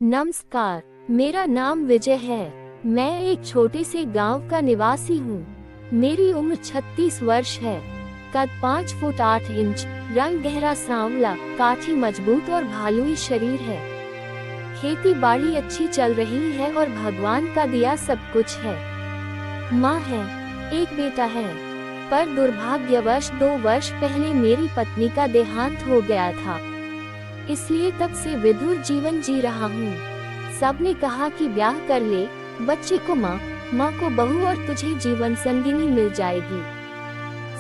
नमस्कार, मेरा नाम विजय है। मैं एक छोटे से गांव का निवासी हूँ। मेरी उम्र 36 वर्ष है। कद 5 फुट 8 इंच, रंग गहरा सांवला, काठी मजबूत और भालुई शरीर है। खेती बाड़ी अच्छी चल रही है और भगवान का दिया सब कुछ है। माँ है, एक बेटा है, पर दुर्भाग्यवश 2 वर्ष पहले मेरी पत्नी का देहांत हो गया था। इसलिए तब से विधुर जीवन जी रहा हूँ। सबने कहा कि ब्याह कर ले, बच्चे को माँ को बहू और तुझे जीवन संगिनी मिल जाएगी।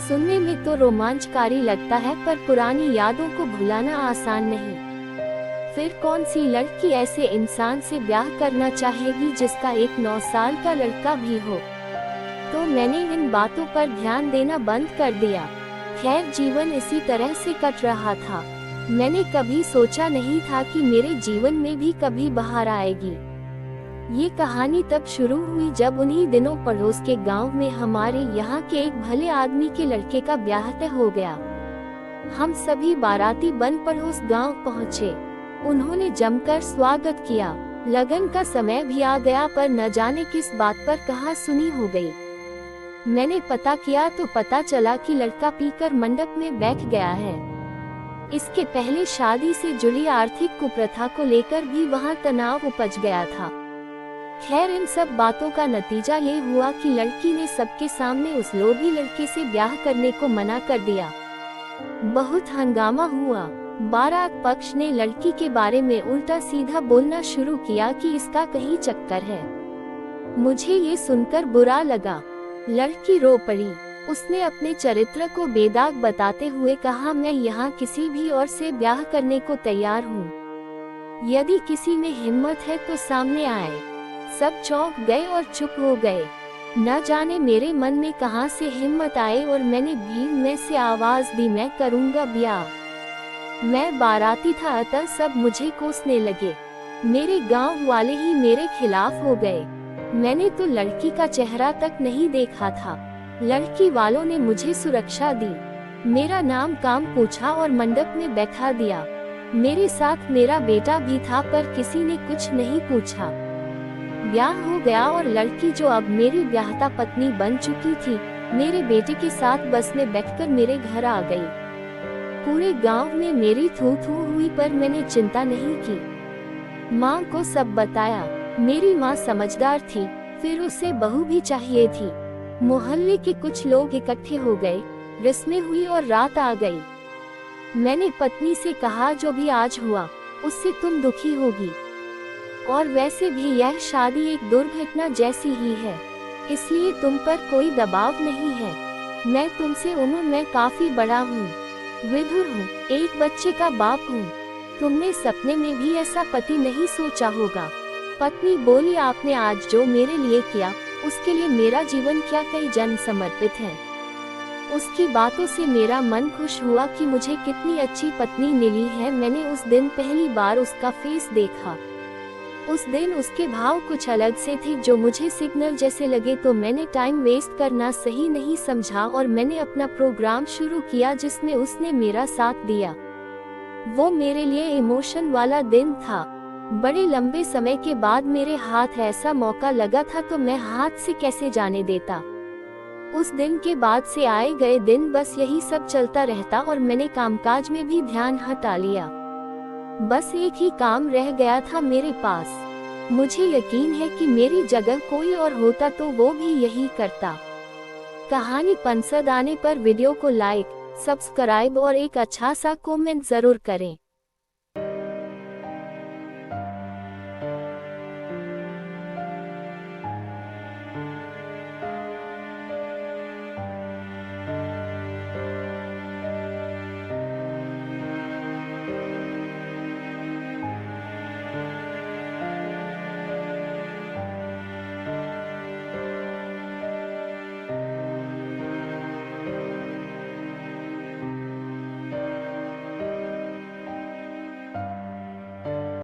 सुनने में तो रोमांचकारी लगता है, पर पुरानी यादों को भुलाना आसान नहीं। फिर कौन सी लड़की ऐसे इंसान से ब्याह करना चाहेगी जिसका एक 9 साल का लड़का भी हो। तो मैंने इन बातों पर ध्यान देना बंद कर दिया। खैर, जीवन इसी तरह से कट रहा था। मैंने कभी सोचा नहीं था कि मेरे जीवन में भी कभी बहार आएगी। ये कहानी तब शुरू हुई जब उन्हीं दिनों पड़ोस के गांव में हमारे यहाँ के एक भले आदमी के लड़के का ब्याह तय हो गया। हम सभी बाराती बन पड़ोस गांव पहुँचे। उन्होंने जमकर स्वागत किया। लगन का समय भी आ गया, पर न जाने किस बात पर कहा सुनी हो गई। मैंने पता किया तो पता चला कि लड़का पीकर मंडप में बैठ गया है। इसके पहले शादी से जुड़ी आर्थिक कुप्रथा को लेकर भी वहां तनाव उपज गया था। खैर, इन सब बातों का नतीजा ये हुआ कि लड़की ने सबके सामने उस लोभी लड़के से ब्याह करने को मना कर दिया। बहुत हंगामा हुआ। बारात पक्ष ने लड़की के बारे में उल्टा सीधा बोलना शुरू किया कि इसका कहीं चक्कर है। मुझे ये सुनकर बुरा लगा। लड़की रो पड़ी। उसने अपने चरित्र को बेदाग बताते हुए कहा, मैं यहाँ किसी भी और से ब्याह करने को तैयार हूँ। यदि किसी में हिम्मत है तो सामने आए। सब चौंक गए और चुप हो गए। न जाने मेरे मन में कहाँ से हिम्मत आई और मैंने भीड़ में से आवाज दी, मैं करूँगा ब्याह। मैं बाराती था, अतः सब मुझे कोसने लगे। मेरे गांव वाले ही मेरे खिलाफ हो गए। मैंने तो लड़की का चेहरा तक नहीं देखा था। लड़की वालों ने मुझे सुरक्षा दी, मेरा नाम काम पूछा और मंडप में बैठा दिया। मेरे साथ मेरा बेटा भी था, पर किसी ने कुछ नहीं पूछा। ब्याह हो गया और लड़की, जो अब मेरी ब्याहता पत्नी बन चुकी थी, मेरे बेटे के साथ बस में बैठकर मेरे घर आ गई। पूरे गांव में मेरी थू थू हुई, पर मैंने चिंता नहीं की। माँ को सब बताया। मेरी माँ समझदार थी, फिर उसे बहू भी चाहिए थी। मोहल्ले के कुछ लोग इकट्ठे हो गए, रस्में हुई और रात आ गई। मैंने पत्नी से कहा, जो भी आज हुआ उससे तुम दुखी होगी, और वैसे भी यह शादी एक दुर्घटना जैसी ही है, इसलिए तुम पर कोई दबाव नहीं है। मैं तुमसे उम्र में काफी बड़ा हूँ, विधुर हूँ, एक बच्चे का बाप हूँ। तुमने सपने में भी ऐसा पति नहीं सोचा होगा। पत्नी बोली, आपने आज जो मेरे लिए किया उसके लिए मेरा जीवन क्या कई जन्म समर्पित है। उसकी बातों से मेरा मन खुश हुआ कि मुझे कितनी अच्छी पत्नी मिली है। मैंने उस दिन पहली बार उसका फेस देखा। उस दिन उसके भाव कुछ अलग से थे, जो मुझे सिग्नल जैसे लगे। तो मैंने टाइम वेस्ट करना सही नहीं समझा और मैंने अपना प्रोग्राम शुरू किया, जिसमें उसने मेरा साथ दिया। वो मेरे लिए इमोशन वाला दिन था। बड़े लंबे समय के बाद मेरे हाथ ऐसा मौका लगा था, तो मैं हाथ से कैसे जाने देता। उस दिन के बाद से आए गए दिन बस यही सब चलता रहता और मैंने कामकाज में भी ध्यान हटा लिया। बस एक ही काम रह गया था मेरे पास। मुझे यकीन है कि मेरी जगह कोई और होता तो वो भी यही करता। कहानी पसंद आने पर वीडियो को लाइक, सब्सक्राइब और एक अच्छा सा कमेंट जरूर करें।